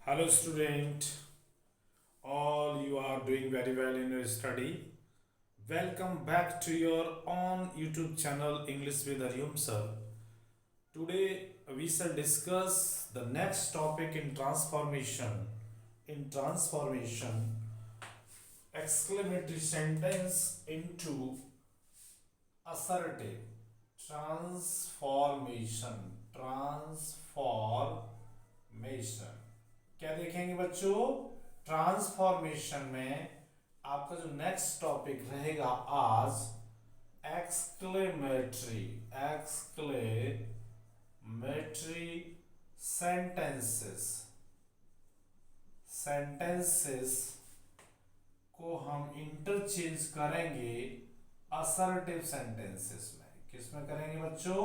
Hello, student. All you are doing very well in your study. Welcome back to your own YouTube channel English with Aryum sir. Today we shall discuss the next topic in transformation. In transformation, exclamatory sentence into assertive. Transformation. Transformation. क्या देखेंगे बच्चों? Transformation में आपका जो next topic रहेगा आज exclamatory exclamatory sentences sentences को हम इंटरचेंज करेंगे असर्टिव सेंटेंसेस में। किस में करेंगे बच्चों?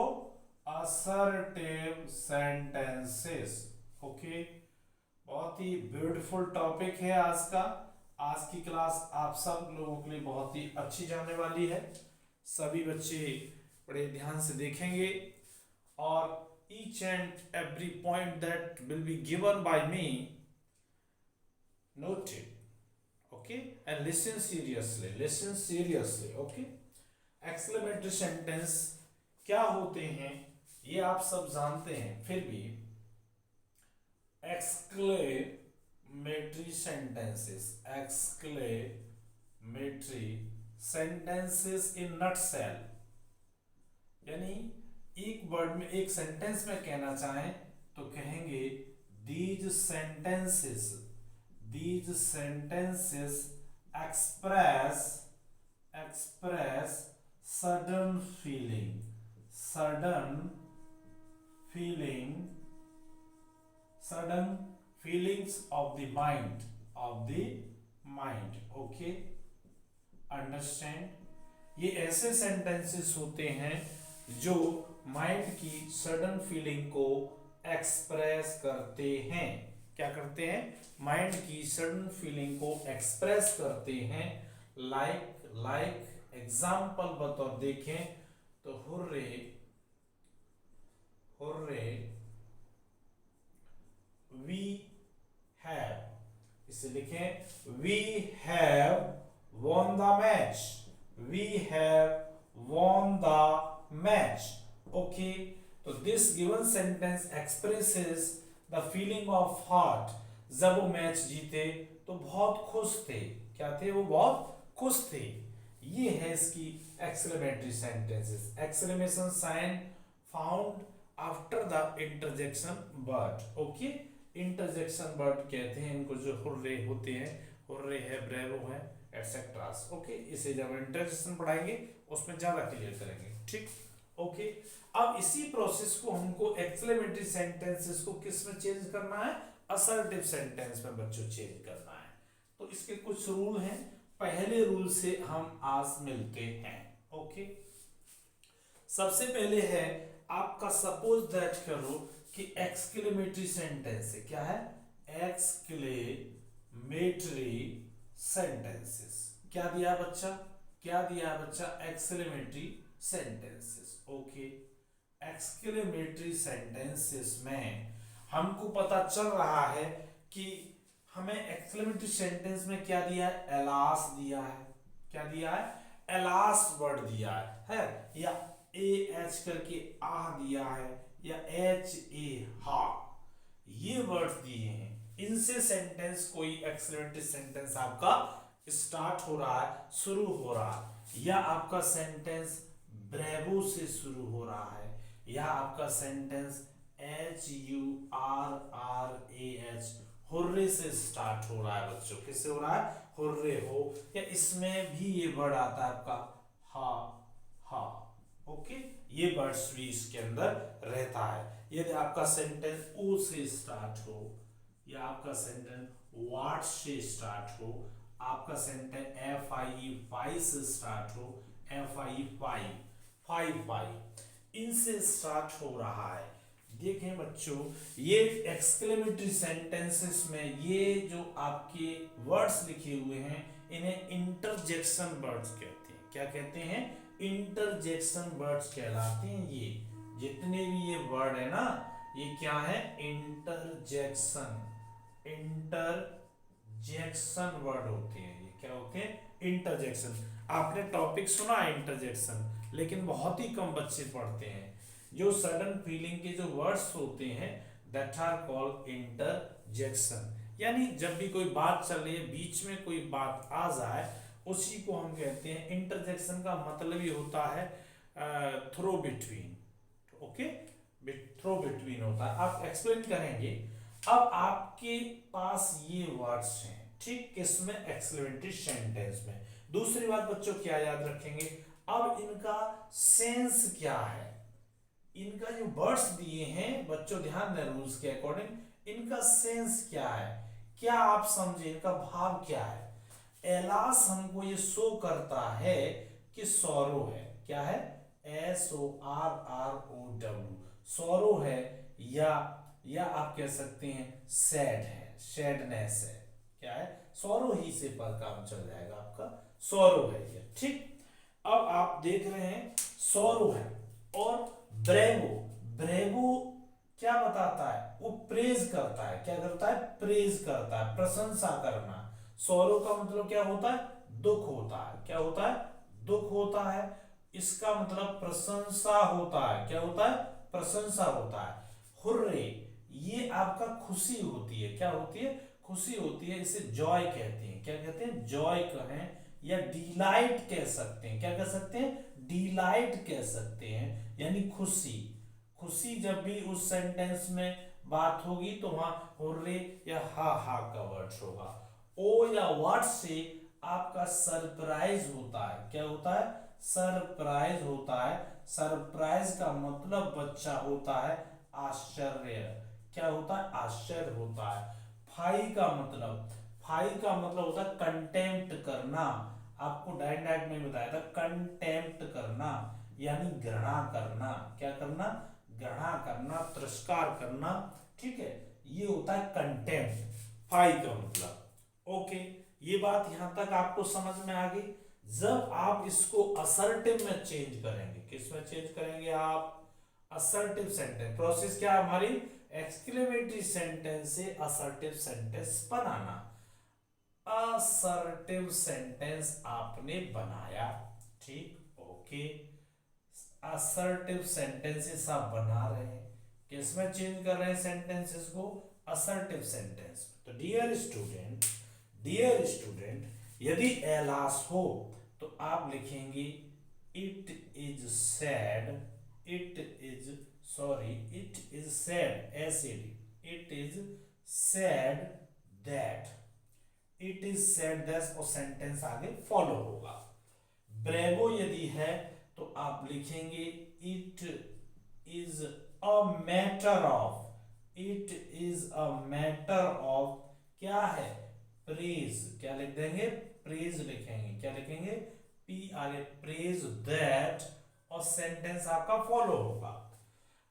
Assertive sentences. ओके, बहुत ही ब्यूटीफुल टॉपिक है आज का। आज की क्लास आप सब लोगों के लिए बहुत ही अच्छी जाने वाली है। सभी बच्चे बड़े ध्यान से देखेंगे और each and every point that will be given by me noted, okay, and listen seriously, okay। Exclamatory sentence क्या होते हैं ये आप सब जानते हैं, फिर भी exclamatory sentences in nutshell, यानी एक वर्ड में एक सेंटेंस में कहना चाहें तो कहेंगे these sentences express sudden feelings of the mind, okay, understand। ये ऐसे सेंटेंसेस होते हैं जो माइंड की सडन फीलिंग को एक्सप्रेस करते हैं। क्या करते हैं? माइंड की सडन फीलिंग को एक्सप्रेस करते हैं। लाइक एग्जाम्पल बतौर देखें तो हुर्रे we have, इसे लिखें we have won the match, okay। तो this given sentence expresses the feeling of heart। जब वो मैच जीते तो बहुत खुश थे। क्या थे? वो बहुत खुश थे। ये है इसकी exclamatory sentences. Exclamation sign found after the interjection word, okay. Interjection word कहते हैं इनको, जो हुर्रे होते हैं, हुर्रे है, ब्रेवो है, एटसेट्रा, ओके। इसे जब इंटरजेक्शन पढ़ाएंगे उसमें ज्यादा क्लियर करेंगे, ठीक, ओके। अब इसी प्रोसेस को हमको एक्सक्लेमेटरी सेंटेंसेस को किस में चेंज करना है? असर्टिव सेंटेंस में बच्चों चेंज करना है। तो इसके कुछ रूल हैं, पहले रूल से हम आज मिलते हैं, ओके। सबसे पहले है आपका सपोज दैट करो कि एक्सक्लेमेटरी सेंटेंस है। क्या है? Exclamatory sentences. क्या दिया बच्चा? Exclamatory sentences, okay. Exclamatory sentences में हमको पता चल रहा है कि हमें एक्सक्लेमेटरी सेंटेंस में क्या दिया है? एलास दिया है। क्या दिया है? एलास वर्ड दिया है या ए एच करके आह दिया है, या एच ए हा, ये वर्ड्स दिए हैं। इनसे सेंटेंस, कोई एक्सक्लेमेटरी सेंटेंस आपका स्टार्ट हो रहा है, शुरू हो रहा है, या आपका सेंटेंस ब्रेवो से शुरू हो रहा है, या आपका सेंटेंस HURRAH हुर्रे से स्टार्ट हो रहा है बच्चों। किससे हो रहा है? हुर्रे हो, या इसमें भी ये वर्ड आता है आपका हा, ओके। ये वर्ड्स भी इसके अंदर रहता है। यदि आपका सेंटेंस ओ से स्टार्ट हो, या आपका सेंटेंस वाट से स्टार्ट हो, आपका सेंटेंस FIE से स्टार्ट हो, FIE इनसे स्टार्ट हो रहा है। देखें बच्चों, ये एक्सक्लेमेटरी सेंटेंसेस में ये जो आपके वर्ड्स लिखे हुए हैं इन्हें इंटरजेक्शन वर्ड्स कहते हैं। क्या कहते हैं? इंटरजेक्शन वर्ड्स कहलाते हैं। ये जितने भी ये वर्ड है ना, ये क्या है? इंटरजेक्शन इंटरजेक्शन वर्ड होते हैं। ये क्या होते हैं? इंटरजेक्शन। आपने टॉपिक सुना है इंटरजेक्शन, लेकिन बहुत ही कम बच्चे पढ़ते हैं। जो सडन फीलिंग के जो वर्ड्स होते हैं दैट आर कॉल्ड इंटरजेक्शन। यानी जब भी कोई बात चल रही है, बीच में कोई बात आ जाए, उसी को हम कहते हैं इंटरजेक्शन। का मतलब ही होता है throw between. Okay, throw between होता है। आप एक्सप्लेन करेंगे। अब आपके पास ये वर्ड्स हैं, ठीक, किसमें? एक्सक्लेमेटरी सेंटेंस में। दूसरी बात बच्चों क्या याद रखेंगे, अब इनका सेंस क्या है। इनका जो वर्ड्स दिए हैं बच्चों, ध्यान दें रूल्स के अकॉर्डिंग, इनका सेंस क्या है, क्या आप समझे, इनका भाव क्या है। एलास हमको ये शो करता है कि सौरो है। क्या है? SORROW, सौरो है, या आप कह सकते हैं सैड है, सैडनेस है। क्या है? सौरो ही से पर काम चल जाएगा आपका, सौरो है ये, ठीक। अब आप देख रहे हैं सौरो है। और ब्रेवो, ब्रेवो क्या बताता है? वो प्रेज करता है। क्या करता है? प्रेज करता है, प्रशंसा करना। सौरो का मतलब क्या होता है? दुख होता है। क्या होता है? दुख होता है। इसका मतलब प्रशंसा होता है। क्या होता है? प्रशंसा होता है। हुर्रे, ये आपका खुशी होती है। क्या होती है? खुशी होती है। इसे जॉय कहते हैं। क्या कहते हैं? जॉय कहें या डिलाइट कह सकते हैं। क्या कह सकते हैं? डिलाइट कह सकते हैं, यानी खुशी। खुशी जब भी उस सेंटेंस में बात होगी तो वहां हुर्रे या हा हा का वर्ड होगा। ओ या व्हाट से आपका सरप्राइज होता है। क्या होता है? सरप्राइज होता है। सरप्राइज का मतलब बच्चा होता है आश्चर्य। क्या होता है? आश्चर्य होता है। फाई का मतलब, फाई का मतलब होता है कंटेम्प्ट करना। आपको डायरेक्ट में बताया था, कंटेम्प्ट करना यानी घृणा करना। क्या करना? घृणा करना, तिरस्कार करना, ठीक है, ये होता है कंटेम्प्ट, फाई का मतलब। ओके, ये बात यहां तक आपको समझ में आ गई। जब आप इसको असर्टिव में चेंज करेंगे, किस में चेंज करेंगे आप? Assertive sentence. प्रोसेस क्या है हमारी? एक्सक्लेमेटरी सेंटेंस से असर्टिव सेंटेंस बनाना। असर्टिव सेंटेंस आपने बनाया, ठीक, ओके। असर्टिव सेंटेंसेस आप बना रहे हैं, किसमें चेंज कर रहे हैं सेंटेंसेस को? Assertive sentence. तो डियर स्टूडेंट, डियर स्टूडेंट, यदि एलास हो तो आप लिखेंगे it is sad, it is sorry, it is sad, SAD, it is sad that, it is sad that, और सेंटेंस आगे फॉलो होगा। ब्रेवो यदि है तो आप लिखेंगे it is a matter of, it is a matter of, क्या है? प्रेज। क्या लिख देंगे? प्रेज लिखेंगे। क्या लिखेंगे? PRA, प्रेज दैट, और सेंटेंस आपका फॉलो होगा।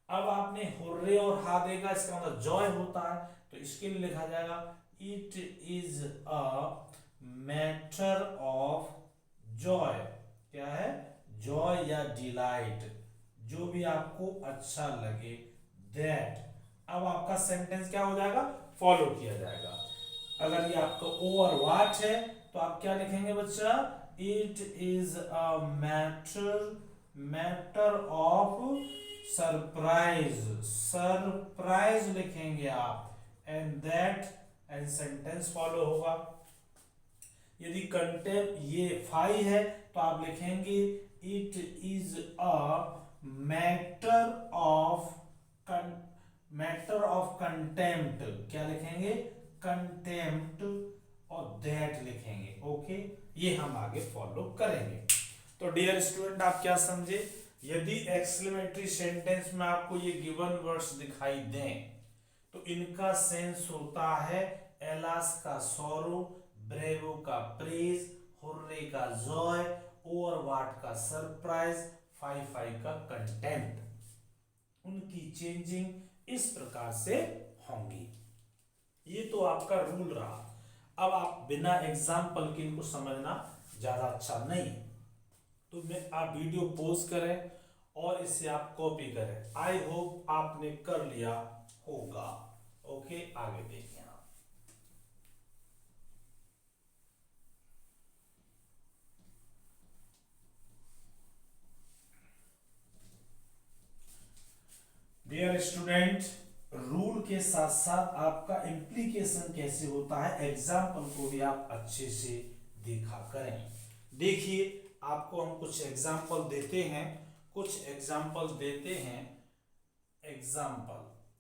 अब आपने हुर्रे और हा देगा, इसका मतलब जॉय होता है, तो इसके लिए लिखा जाएगा it is a matter of Joy. क्या है? जॉय या डिलाइट, जो भी आपको अच्छा लगे, दैट। अब आपका सेंटेंस क्या हो जाएगा? फॉलो किया जाएगा। अगर ये आपका ओ और वाट है तो आप क्या लिखेंगे बच्चा? It is a matter of surprise, surprise लिखेंगे आप, and that, and sentence follow होगा। यदि कंटेम ये फाई है तो आप लिखेंगे it is a matter of contempt. क्या लिखेंगे? कंटेम्प्ट, और दैट लिखेंगे। ओके, ये हम आगे फॉलो करेंगे। तो डियर स्टूडेंट, आप क्या समझे? यदि एक्सक्लेमेटरी सेंटेंस में आपको ये गिवन वर्ड्स दिखाई दें तो इनका सेंस होता है एलास का सॉरो, ब्रेवो का प्रेज, हुर्रे का जॉय, ओवरवाट का सरप्राइज, फाई का कंटेम्प्ट। उनकी चेंजिंग इस प्रकार से होंगी। ये तो आपका रूल रहा। अब आप बिना एग्जाम्पल के इनको समझना ज्यादा अच्छा नहीं, तो मैं आप वीडियो पॉज करें और इसे आप कॉपी करें। आई होप आपने कर लिया होगा। ओके, आगे देखें आप। डियर स्टूडेंट, रूल के साथ साथ आपका इम्प्लीकेशन कैसे होता है एग्जाम्पल को भी आप अच्छे से देखा करें। देखिए, आपको हम कुछ एग्जाम्पल देते हैं,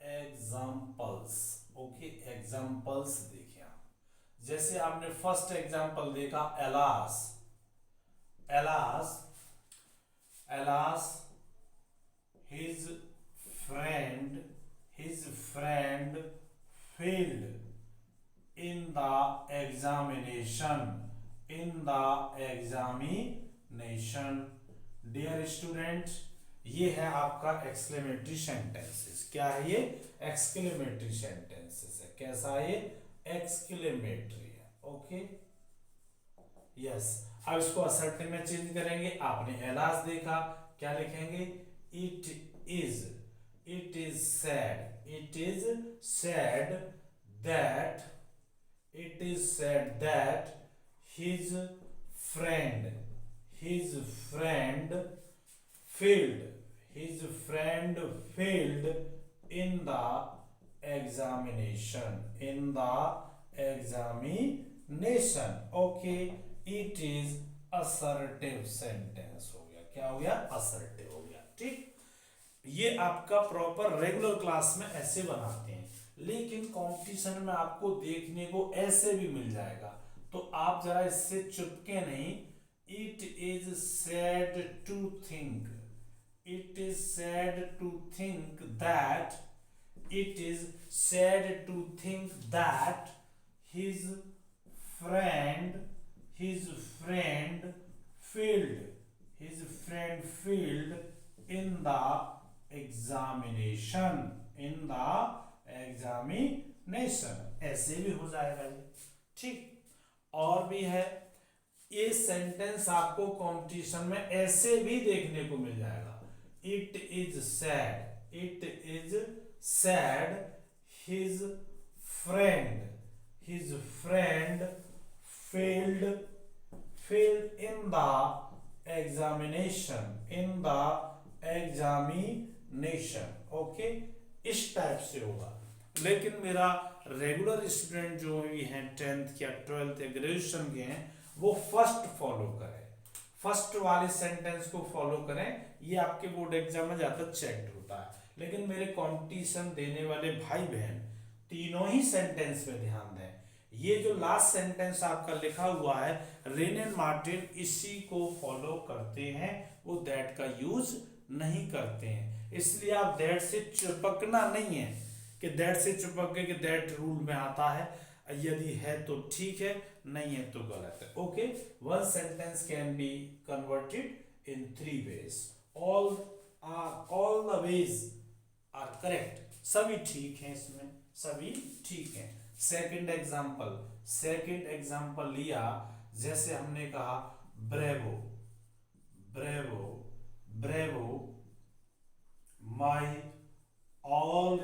एग्जाम्पल्स, ओके, एग्जाम्पल्स देखिए आप। जैसे आपने फर्स्ट एग्जाम्पल देखा alas, alas his friend failed in the examination। Dear student, ये है आपका एक्सक्लेमेटरी सेंटेंसेस। क्या है ये? एक्सक्लेमेटरी सेंटेंसेस है। कैसा है ये? एक्सक्लेमेटरी है। Okay, yes. अब इसको असर्टिव में चेंज करेंगे। आपने एलास देखा, क्या लिखेंगे? it is sad that his friend failed in the examination okay, it is assertive sentence हो गया। क्या हो गया? assertive हो गया। ठीक, ये आपका प्रॉपर रेगुलर क्लास में ऐसे बनाते हैं, लेकिन कंपटीशन में आपको देखने को ऐसे भी मिल जाएगा, तो आप जरा इससे चुपके नहीं। It is sad to think that his friend failed in the examination ऐसे भी हो जाएगा ये। ठीक, और भी है। ये सेंटेंस आपको कंपटीशन में ऐसे भी देखने को मिल जाएगा। It is sad his friend failed in the examination okay, इस टाइप से होगा। लेकिन मेरा रेगुलर स्टूडेंट जो भी हैं 10th या 12th या ग्रेजुएशन के हैं, वो फर्स्ट वाले सेंटेंस को फॉलो करें। ये आपके बोर्ड एग्जाम में ज्यादा चेक होता है, लेकिन मेरे कंपटीशन देने वाले भाई बहन तीनों ही सेंटेंस पे ध्यान दें। ये जो लास्ट सेंटेंस आपका लिखा हुआ है, रेन एंड मार्टिन इसी को फॉलो करते हैं, वो दैट का यूज नहीं करते हैं। इसलिए आप दैट से चिपकना नहीं है कि दैट से चिपक गए कि दैट रूल में आता है। यदि है तो ठीक है, नहीं है तो गलत है। Okay, one sentence can be converted in 3 ways। All the ways are correct. सभी ठीक हैं, इसमें सभी ठीक हैं। सेकंड एग्जांपल लिया, जैसे हमने कहा bravo my all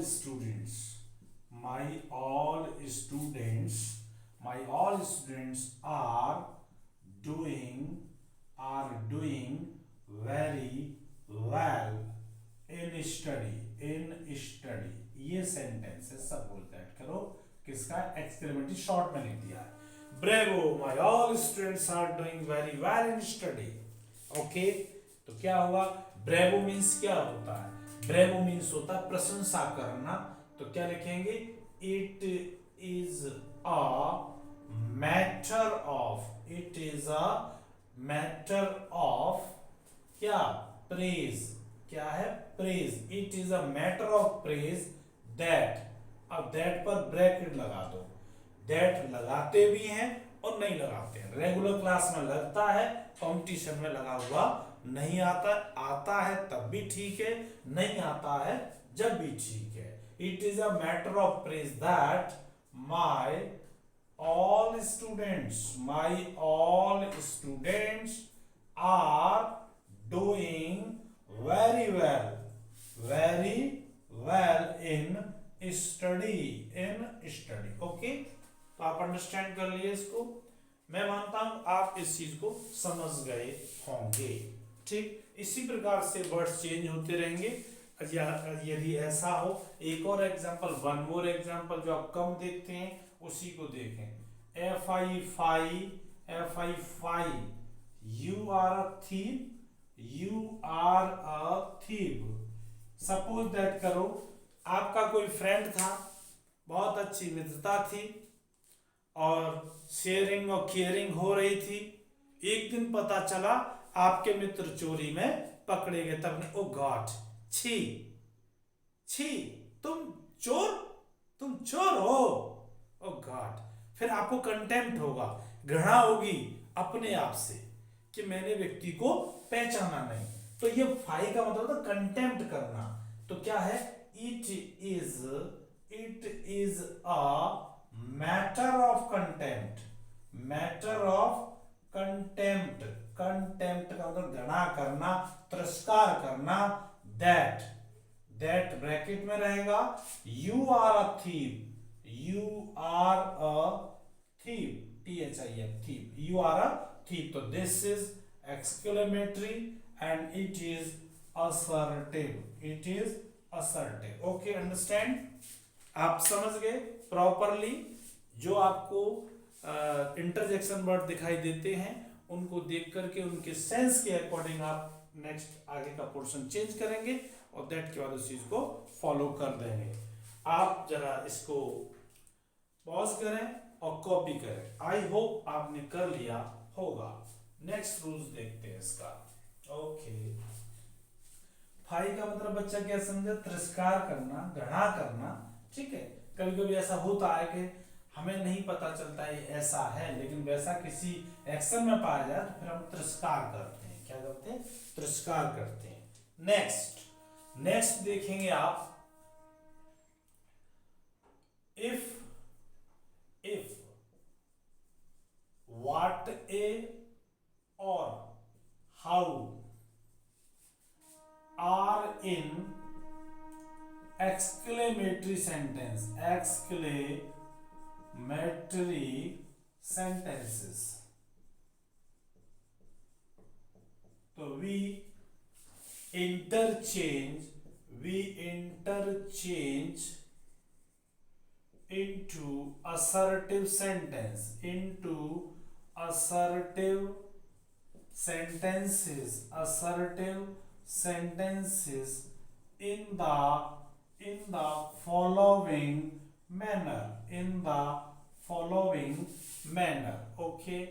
students are doing very well in study। ये सेंटेंस है, सब बोलते हैं। करो किसका? एक्सक्लेमेटरी शॉर्ट में लिख दिया है। Bravo my all students are doing very well in study. Okay, तो क्या हुआ? ब्रेवो मींस क्या होता है? ब्रेवो मींस होता है प्रशंसा करना। तो क्या लिखेंगे? It is a matter of क्या? प्रेज। क्या है? Praise. It is a matter of praise that. अब दैट पर ब्रैकेट लगा दो। दैट लगाते भी हैं और नहीं लगाते हैं। रेगुलर क्लास में लगता है, कंपटीशन में लगा हुआ नहीं आता है तब भी ठीक है, नहीं आता है जब भी ठीक है। It is a matter of praise that my all students are doing very well in study. Okay, तो आप अंडरस्टैंड कर लिए इसको। मैं मानता हूं आप इस चीज को समझ गए होंगे। ठीक, इसी प्रकार से वर्ड्स चेंज होते रहेंगे। या यदि ऐसा हो, एक और एग्जांपल, वन मोर एग्जांपल जो आप कम देखते हैं उसी को देखें। F I fie, F I fie, you are a thief, you are a thief. Suppose that करो आपका कोई फ्रेंड था, बहुत अच्छी मित्रता थी और शेयरिंग और केयरिंग हो रही थी। एक दिन पता चला आपके मित्र चोरी में पकड़े गए, तब ने ओ गॉड, छी छी, तुम चोर, तुम चोर हो, ओ गॉड। फिर आपको कंटेम्प्ट होगा, घृणा होगी अपने आप से कि मैंने व्यक्ति को पहचाना नहीं। तो ये फाई का मतलब था कंटेम्प्ट करना। तो क्या है, it is a matter of contempt, matter of contempt, contempt का मतलब घृणा करना, तिरस्कार करना। दैट, दैट ब्रैकेट में रहेगा, you are a thief, you are a thief, THIP, thief, you are a thief. तो this is exclamatory and it is assertive, it is assertive। okay, understand? आप समझ गए प्रॉपरली? जो आपको इंटरजेक्शन वर्ड दिखाई देते हैं उनको देख करके उनके सेंस के अकॉर्डिंग आप नेक्स्ट आगे का पोर्शन चेंज करेंगे और दैट के बाद उस चीज को फॉलो कर देंगे। आप जरा इसको पॉज करें और कॉपी करें। आई होप आपने कर लिया होगा। नेक्स्ट रूल्स देखते हैं इसका। ओके, फाई का मतलब बच्चा क्या समझे, तिरस्कार करना, घृणा करना। ठीक है, कभी कभी ऐसा होता है कि हमें नहीं पता चलता है ऐसा है, लेकिन वैसा किसी एक्शन में पाया जाए तो फिर हम तिरस्कार करते हैं। क्या करते हैं, तिरस्कार करते हैं। नेक्स्ट, नेक्स्ट देखेंगे आप, if what a or how are in exclamatory sentence, exclamatory sentences, तो we interchange into assertive sentence, into assertive sentences, assertive sentences in the following manner, in the following manner। okay,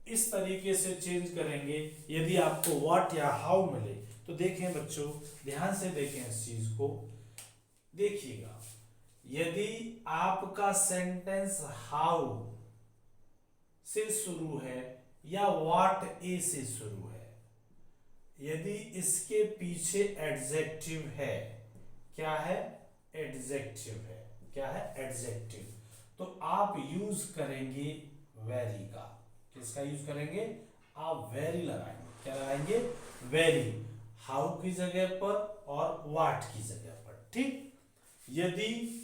इस तरीके से change करेंगे। यदि आपको what या how मिले तो देखें बच्चों, ध्यान से देखें इस चीज को, देखिएगा। यदि आपका सेंटेंस हाउ से शुरू है या व्हाट ए से शुरू है, यदि इसके पीछे एडजेक्टिव है, क्या है, एडजेक्टिव है, क्या है, एडजेक्टिव, तो आप यूज करेंगे वेरी का। किसका यूज करेंगे, आप वेरी लगाएंगे। क्या लगाएंगे, वेरी, हाउ की जगह पर और व्हाट की जगह पर। ठीक, यदि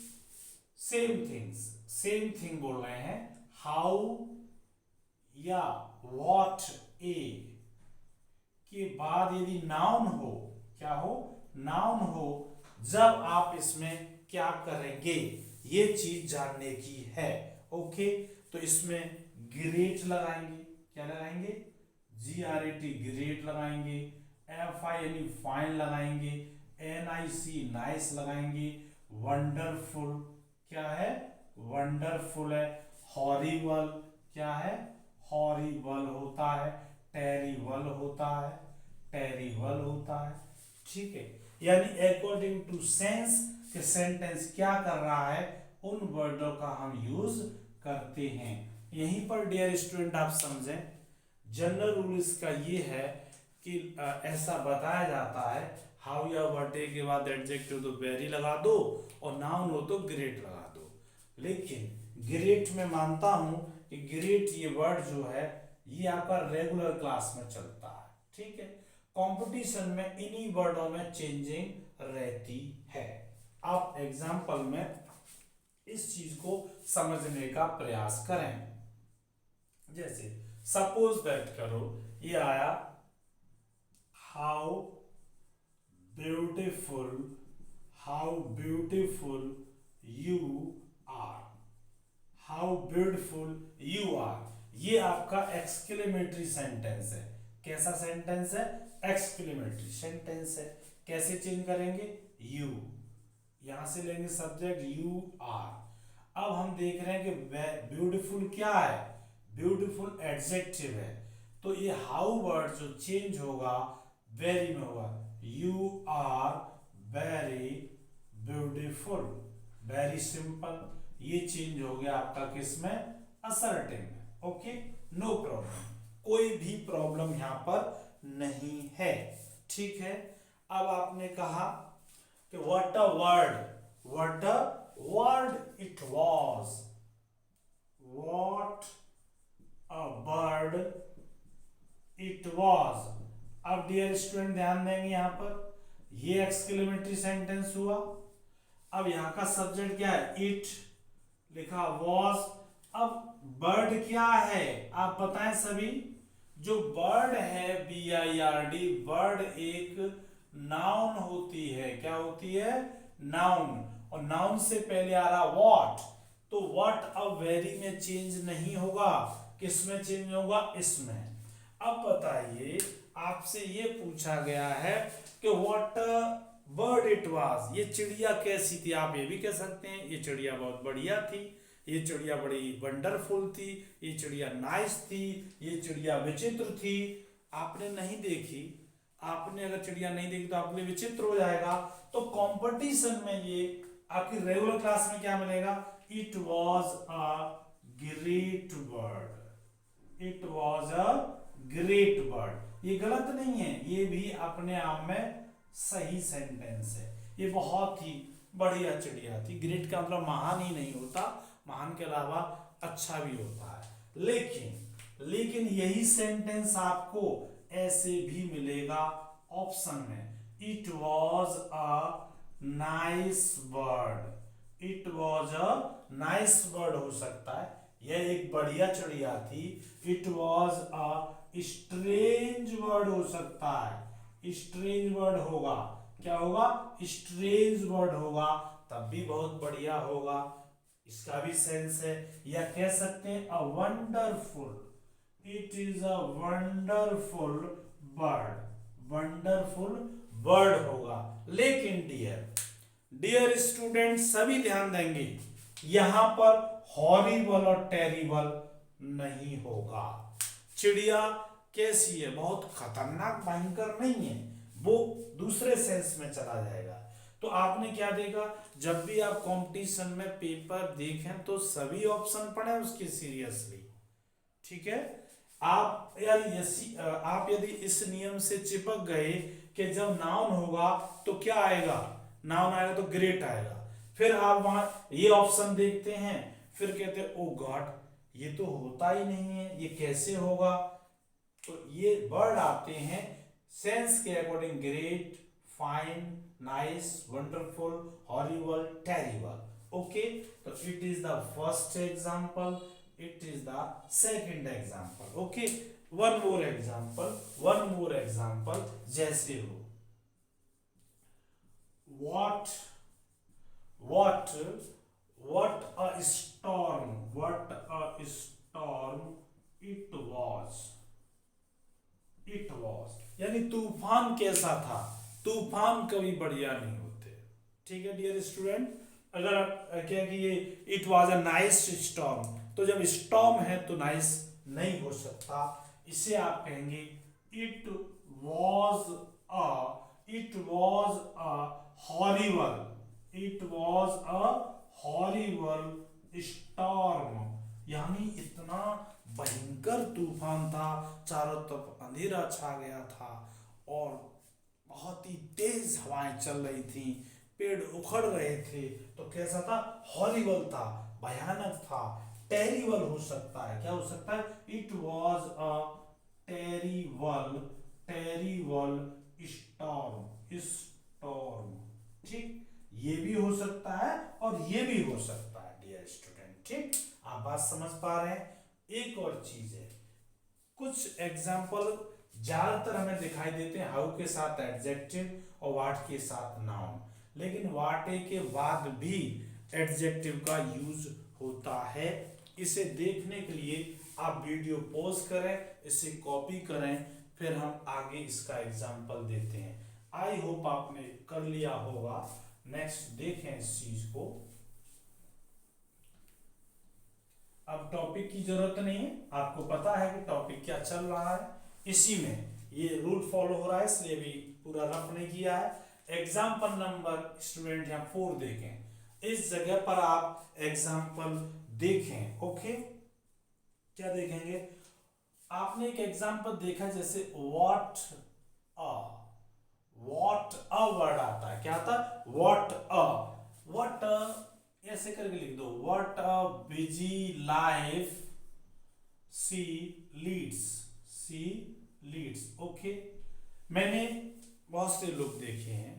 सेम थिंग बोल रहे हैं, हाउ या व्हाट ए के बाद यदि नाउन हो, क्या हो, नाउन हो, जब आप इसमें क्या करेंगे ये चीज जानने की है। ओके, तो इसमें ग्रेट लगाएंगे। क्या लगाएंगे, GRET, ग्रेट लगाएंगे। FINE, फाइन लगाएंगे। NIC, नाइस लगाएंगे। वंडरफुल, क्या है, वंडरफुल है। हॉरिबल, क्या है, हॉरिबल होता है। टेरिबल होता है, टेरिबल होता है। ठीक है, यानी अकॉर्डिंग टू सेंस के सेंटेंस क्या कर रहा है उन वर्डों का हम यूज करते हैं। यहीं पर डियर स्टूडेंट आप समझें, जनरल रूल इसका ये है कि ऐसा बताया जाता है, हाउ या व्हाट के बाद एडजेक्टिव तो वेरी लगा दो और नाउन हो तो ग्रेट लगा दो। लेकिन ग्रेट में मानता हूं कि ग्रेट ये वर्ड जो है ये आपका रेगुलर क्लास में चलता है। ठीक है, कंपटीशन में इन्हीं वर्डों में चेंजिंग रहती है। आप एग्जाम्पल में इस चीज को समझने का प्रयास करें। जैसे सपोज दैट करो, ये आया how beautiful, how beautiful you are, how beautiful you are. ये आपका एक्सक्लेमेटरी सेंटेंस है। कैसा सेंटेंस है? एक्सक्लेमेटरी सेंटेंस है। कैसे चेंज करेंगे? यू, यहां से लेंगे सब्जेक्ट यू आर। अब हम देख रहे हैं कि ब्यूटीफुल क्या है? ब्यूटीफुल एडजेक्टिव है, तो ये हाउ वर्ड जो चेंज होगा वेरी में होगा। You are very beautiful, very simple. ये चेंज हो गया आपका किसमें? असर्टिव में। ओके, नो प्रॉब्लम, कोई भी प्रॉब्लम यहां पर नहीं है। ठीक है, अब आपने कहा कि what a word, what a word it was, what a bird it was. अब डियर स्टूडेंट ध्यान देंगे, यहां पर ये एक्सक्लेमेटरी सेंटेंस हुआ। अब यहां का सब्जेक्ट क्या है? इट लिखा, वॉज। अब बर्ड क्या है आप बताएं सभी? जो बर्ड है BIRD, बर्ड एक नाउन होती है। क्या होती है? नाउन। और नाउन से पहले आ रहा व्हाट, तो व्हाट अब वेरी में चेंज नहीं होगा, किसमें चेंज होगा? इसमें। अब बताइए, आपसे ये पूछा गया है कि व्हाट बर्ड इट वाज, ये चिड़िया कैसी थी? आप ये भी कह सकते हैं ये चिड़िया बहुत बढ़िया थी, ये चिड़िया बड़ी वंडरफुल थी, ये चिड़िया नाइस थी, ये चिड़िया विचित्र थी। आपने नहीं देखी, आपने अगर चिड़िया नहीं देखी तो आपके लिए विचित्र हो जाएगा। तो कंपटीशन में ये आपकी रेगुलर क्लास में क्या मिलेगा? It was a great bird, it was a great bird. ये गलत नहीं है, ये भी अपने आप में सही सेंटेंस है। ये बहुत ही बढ़िया चिड़िया थी। ग्रेट का मतलब महान ही नहीं होता, महान के अलावा अच्छा भी होता है। लेकिन यही सेंटेंस आपको ऐसे भी मिलेगा ऑप्शन में। It was a nice bird, it was a nice bird हो सकता है, यह एक बढ़िया चिड़िया थी। It was a strange word हो सकता है, स्ट्रेंज वर्ड होगा। क्या होगा? स्ट्रेंज वर्ड होगा, तब भी बहुत बढ़िया होगा, इसका भी सेंस है। या कह सकते हैं a wonderful, it is a wonderful bird, wonderful bird होगा। लेकिन डियर स्टूडेंट सभी ध्यान देंगे, यहां पर हॉरिबल और टेरिबल नहीं होगा। चिड़िया कैसी है? बहुत खतरनाक, भयंकर नहीं है, वो दूसरे सेंस में चला जाएगा। तो आपने क्या देखा, जब भी आप कंपटीशन में पेपर देखें तो सभी ऑप्शन पढ़ें उसके सीरियसली। ठीक है, आप यदि इस नियम से चिपक गए कि जब नाउन होगा तो क्या आएगा? नाउन आएगा तो ग्रेट आएगा। फिर आप वहां ये ऑप्शन देखते हैं, फिर कहते हैं ओ गॉड, ये तो होता ही नहीं है, ये कैसे होगा? तो ये वर्ड आते हैं सेंस के according, great, fine, nice, wonderful, horrible, terrible. Okay, तो it is the first example, it is the second example. Okay, one more example जैसे हो what a storm, what a storm it was, यानी तूफान कैसा था? तूफान कभी बढ़िया नहीं होते। ठीक है डियर स्टूडेंट, अगर आप क्या कि ये it was a nice storm, तो जब स्टॉर्म है तो नाइस नहीं हो सकता, इसे आप कहेंगे it was a horrible, it was a horrible storm, यानी इतना भयंकर तूफान था, चारों तरफ अंधेरा छा गया था और बहुत ही तेज हवाएं चल रही थी, पेड़ उखड़ रहे थे। तो कैसा था? हॉरिबल था, भयानक था। टेरिबल हो सकता है, क्या हो सकता है? It was a terrible storm. ठीक, ये भी हो सकता है और ये भी हो सकता है डियर स्टूडेंट। ठीक, आप बात समझ पा रहे हैं? एक और चीज है, कुछ एग्जाम्पल ज्यादातर हमें दिखाई देते हैं हाउ के साथ एडजेक्टिव और व्हाट के साथ नाउन, लेकिन व्हाट के बाद भी एडजेक्टिव का यूज होता है। इसे देखने के लिए आप वीडियो पॉज करें, इसे कॉपी करें, फिर हम आगे इसका एग्जाम्पल देते हैं। आई होप आपने कर लिया होगा। नेक्स्ट देखें इस चीज को। अब टॉपिक की जरूरत नहीं है, आपको पता है कि टॉपिक क्या चल रहा है। इसी में ये रूल फॉलो हो रहा है, इसलिए भी पूरा रफ नहीं किया है। एग्जाम्पल नंबर स्टूडेंट यहाँ 4 देखें, इस जगह पर आप एग्जाम्पल देखें। ओके, क्या देखेंगे? आपने एक एग्जाम्पल देखा, जैसे व्हाट अ वर्ड आता है, क्या आता है? व्हाट ऐसे करके लिख दो, what a busy life she leads. Okay, मैंने बहुत से लोग देखे हैं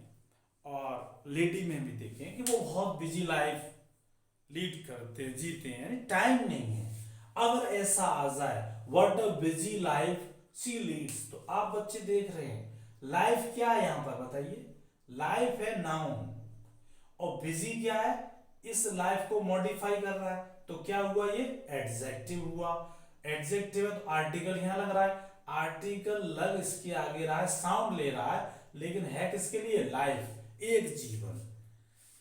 और लेडी में भी देखे हैं कि वो बहुत बिजी लाइफ लीड करते हैं, जीते हैं, यानी टाइम नहीं है। अगर ऐसा आ जाए what a busy life she leads, तो आप बच्चे देख रहे हैं लाइफ क्या है यहां पर, बताइए? लाइफ है नाउन, और बिजी क्या है? इस लाइफ को मॉडिफाई कर रहा है, तो क्या हुआ? ये एडजेक्टिव हुआ। एडजेक्टिव है तो आर्टिकल यहां लग रहा है, आर्टिकल लग इसके आगे रहा है, साउंड ले रहा है, लेकिन है किसके लिए? लाइफ, एक जीवन।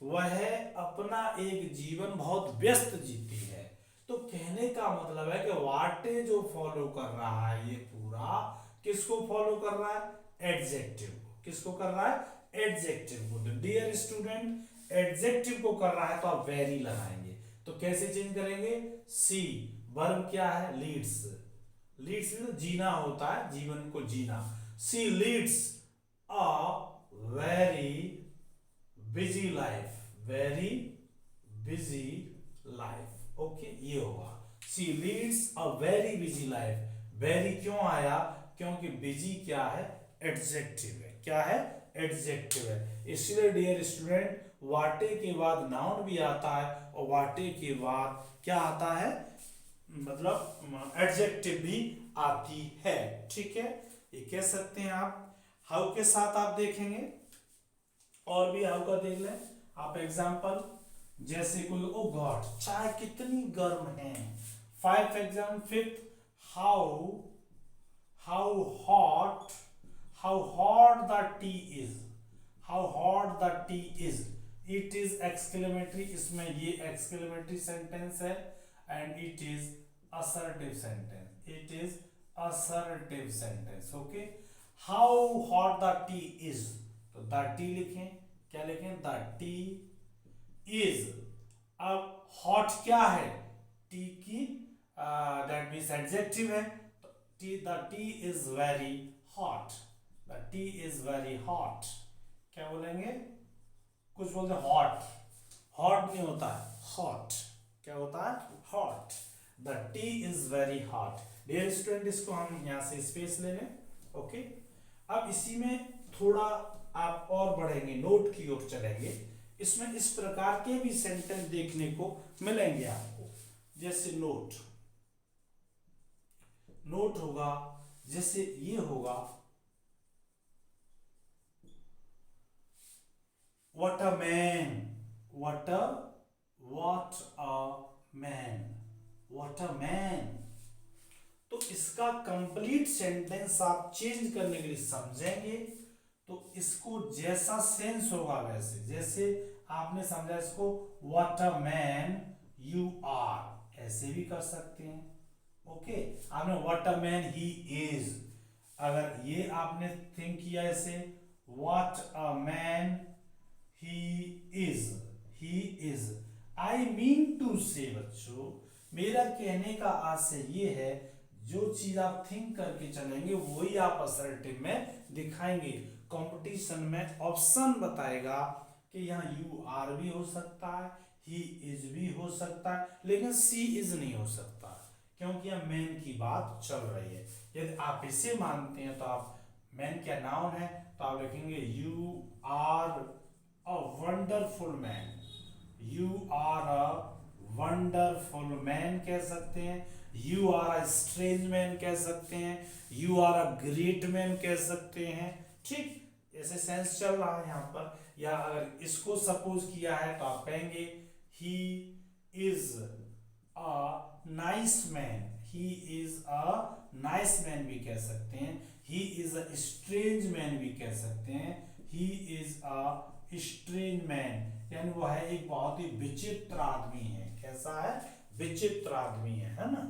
वह अपना एक जीवन बहुत व्यस्त जीती है। तो कहने का मतलब है कि वाटे जो फॉलो कर रहा है, ये पूरा किसको फॉलो कर रहा है? एडजेक्टिव को। किसको कर रहा है? एडजेक्टिव को। तो डियर स्टूडेंट, एडजेक्टिव को कर रहा है तो आप वेरी लगाएंगे। तो कैसे चेंज करेंगे? सी, वर्ब क्या है? लीड्स। लीड्स में तो जीना होता है, जीवन को जीना। She leads a very busy life, very busy life. Okay, ये होगा she leads a very busy life. Very क्यों आया? क्योंकि बिजी क्या है? एडजेक्टिव है। क्या है? एडजेक्टिव है। इसलिए डियर स्टूडेंट, वाटे के बाद नाउन भी आता है और वाटे के बाद क्या आता है? मतलब एडजेक्टिव भी आती है। ठीक है, ये कह सकते हैं आप। हाउ के साथ आप देखेंगे, और भी हाउ का देख लें आप एग्जाम्पल। जैसे कोई, ओ गॉड चाय कितनी गर्म है। Fifth, how how hot the tea is. How hot the tea is, it is exclamatory, इसमें ये एक्सक्लेमेटरी सेंटेंस है, and it is assertive sentence. It is assertive sentence. Okay, how hot the tea is, तो the T लिखें। क्या लिखें? The tea is. अब hot क्या है? टी की दैट मीन्स एडजेक्टिव है, तो T, the tea is very hot. The tea is very hot. क्या बोलेंगे? कुछ बोलते हैं हॉट, हॉट नहीं होता है, हॉट। क्या होता है? Hot. The tea is very hot. Dear student, इसको हम यहां से स्पेस ले लें। ओके, अब इसी में थोड़ा आप और बढ़ेंगे, नोट की ओर चलेंगे। इसमें इस प्रकार के भी सेंटेंस देखने को मिलेंगे आपको। जैसे नोट होगा, जैसे ये होगा, what a man, what a man. तो इसका कंप्लीट सेंटेंस आप चेंज करने के लिए समझेंगे, तो इसको जैसा सेंस होगा वैसे, जैसे आपने समझा इसको what a man you are, ऐसे भी कर सकते हैं। ओके, आपने what a man he is, अगर ये आपने थिंक किया ऐसे, what a man he is. I mean to say, बच्चों मेरा कहने का आशय ये है, जो चीज आप थिंक करके चलेंगे वही आप असर्टिव में दिखाएंगे। कंपटीशन में ऑप्शन बताएगा कि यहाँ यू आर भी हो सकता है, ही इज भी हो सकता है, लेकिन सी इज नहीं हो सकता, क्योंकि यह मैन की बात चल रही है। यदि आप इसे मानते हैं तो आप, मैन क्या नाउन है, तो आप लिखेंगे you are a wonderful man. You are a wonderful man कह सकते हैं, you are a strange man कह सकते हैं, you are a great man कह सकते हैं। ठीक, ऐसे सेंस चल रहा है यहाँ पर। या अगर इसको सपोज किया है तो आप कहेंगे he is a nice man, he is a nice man भी कह सकते हैं, he is a strange man भी कह सकते हैं, he is a strange man यानी वो है एक बहुत ही विचित्र आदमी है। कैसा है? विचित्र आदमी है ना।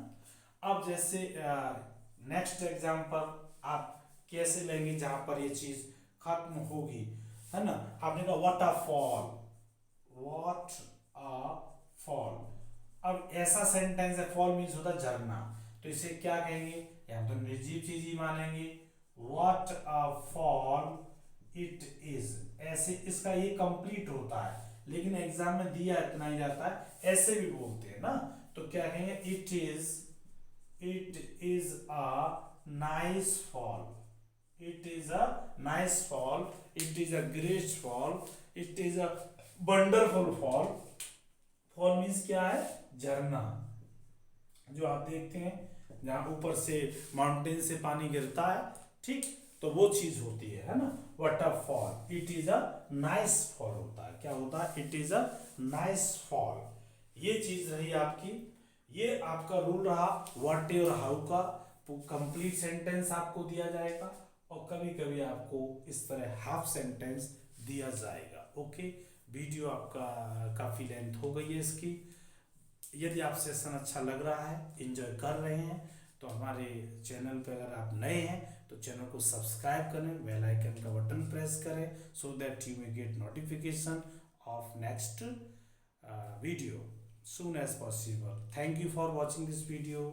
अब जैसे नेक्स्ट एग्जांपल आप कैसे लेंगे जहां पर ये चीज खत्म होगी, है ना। आपने कहा what a fall, what a fall. अब ऐसा सेंटेंस है, फॉल मीन्स होता है झरना, तो इसे क्या कहेंगे? या तो निर्जीव चीज ही मानेंगे। What a fall it is, ऐसे इसका ये कंप्लीट होता है, लेकिन एग्जाम में दिया इतना ही जाता है, ऐसे भी बोलते हैं ना। तो क्या कहेंगे? It is a nice fall, it is a nice fall, it is a great fall, it is a wonderful fall. Fall means क्या है? झरना, जो आप देखते हैं जहां ऊपर से माउंटेन से पानी गिरता है, ठीक, तो वो चीज होती है ना, waterfall. It is a nice fall होता है। क्या होता है? It is a nice fall. ये चीज रही आपकी, ये आपका रूल रहा व्हाट और हाउ का। कंप्लीट सेंटेंस आपको दिया जाएगा और कभी कभी आपको इस तरह हाफ सेंटेंस दिया जाएगा। ओके, वीडियो आपका काफी लेंथ हो गई है इसकी। यदि आप सेशन अच्छा लग रहा है, एंजॉय कर रहे हैं, तो हमारे चैनल पर अगर आप नए हैं तो चैनल को सब्सक्राइब करें, बेल आइकन का बटन प्रेस करें, so that you may get notification of next video soon as possible. Thank you for watching this video.